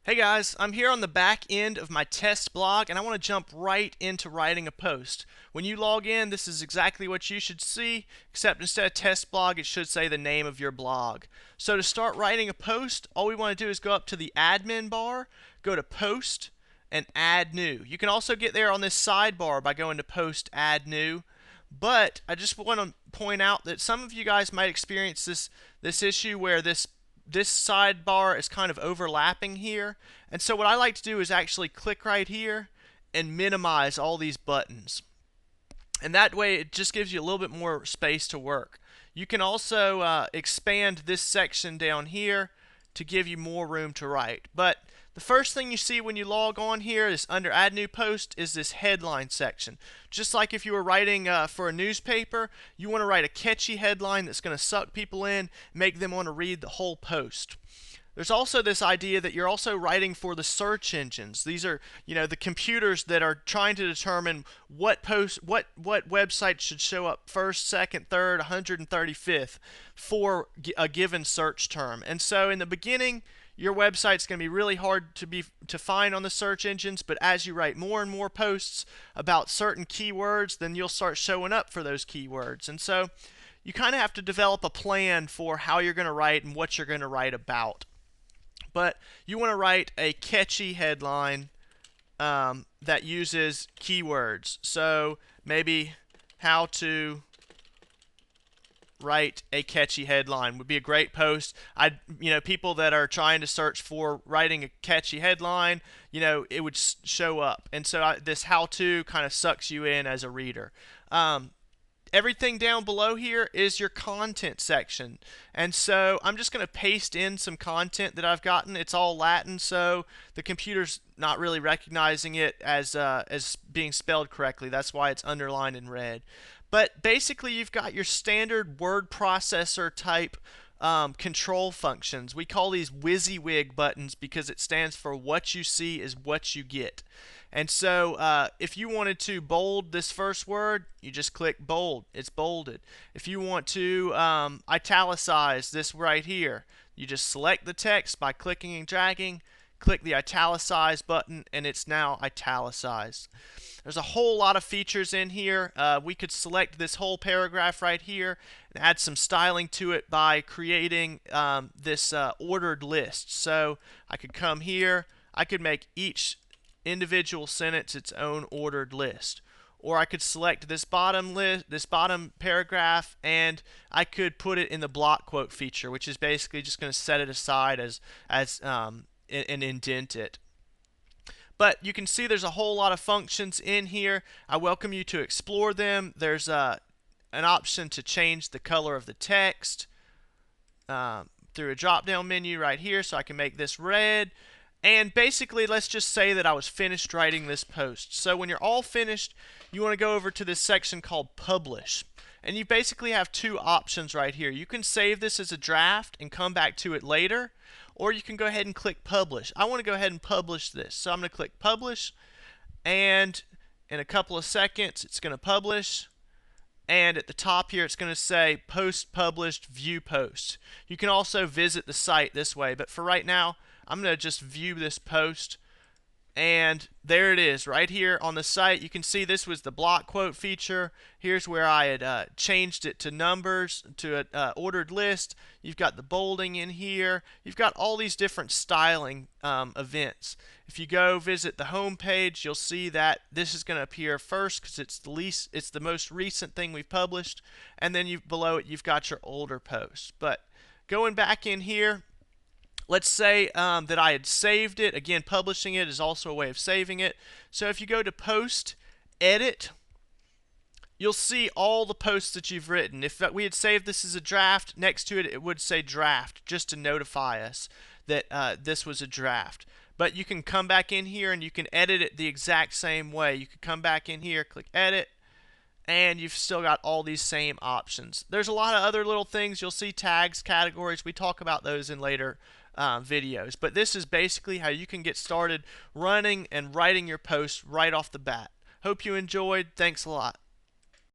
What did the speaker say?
Hey guys, I'm here on the back end of my test blog and I want to jump right into writing a post. When you log in, this is exactly what you should see, except instead of test blog, it should say the name of your blog. So to start writing a post, all we want to do is go up to the admin bar, go to post, and add new. You can also get there on this sidebar by going to post, add new. But I just want to point out that some of you guys might experience this issue where this sidebar is kind of overlapping here. And so what I like to do is actually click right here and minimize all these buttons. And that way it just gives you a little bit more space to work. You can also expand this section down here to give you more room to write. But the first thing you see when you log on here is under Add New Post is this headline section. Just like if you were writing for a newspaper, you want to write a catchy headline that's going to suck people in, make them want to read the whole post. There's also this idea that you're also writing for the search engines. These are, the computers that are trying to determine what website should show up first, second, third, 135th for a given search term. And so in the beginning, your website's going to be really hard to find on the search engines, but as you write more and more posts about certain keywords, then you'll start showing up for those keywords. And so you kind of have to develop a plan for how you're going to write and what you're going to write about. But you want to write a catchy headline that uses keywords. So maybe how to write a catchy headline would be a great post. People that are trying to search for writing a catchy headline, it would show up. And so this how-to kind of sucks you in as a reader. Everything down below here is your content section, and so I'm just going to paste in some content that I've gotten. It's all Latin, so the computer's not really recognizing it as being spelled correctly. That's why it's underlined in red. But basically, you've got your standard word processor type control functions. We call these WYSIWYG buttons because it stands for what you see is what you get. And so if you wanted to bold this first word, you just click bold. It's bolded. If you want to italicize this right here, you just select the text by clicking and dragging, click the italicize button, and it's now italicized. There's a whole lot of features in here. We could select this whole paragraph right here and add some styling to it by creating this ordered list. So I could come here, I could make each individual sentence its own ordered list, or I could select this bottom paragraph and I could put it in the block quote feature, which is basically just going to set it aside and indent it. But you can see there's a whole lot of functions in here. I welcome you to explore them. There's an option to change the color of the text through a drop down menu right here, so I can make this red. And basically, let's just say that I was finished writing this post. So when you're all finished, you want to go over to this section called Publish. And you basically have two options right here. You can save this as a draft and come back to it later, or you can go ahead and click Publish. I want to go ahead and publish this. So I'm going to click Publish, and in a couple of seconds, it's going to publish. And at the top here, it's going to say Post Published, View Post. You can also visit the site this way, but for right now, I'm going to just view this post, and there it is right here on the site. You can see this was the block quote feature. Here's where I had changed it to numbers, to an ordered list. You've got the bolding in here. You've got all these different styling events. If you go visit the home page, you'll see that this is going to appear first because it's the most recent thing we've published, and then below it you've got your older posts. But going back in here, let's say that I had saved it. Again, publishing it is also a way of saving it. So if you go to Post, Edit, you'll see all the posts that you've written. If we had saved this as a draft, next to it, it would say Draft, just to notify us that this was a draft. But you can come back in here and you can edit it the exact same way. You could come back in here, click Edit, and you've still got all these same options. There's a lot of other little things. You'll see tags, categories. We talk about those in later videos. But this is basically how you can get started running and writing your posts right off the bat. Hope you enjoyed. Thanks a lot.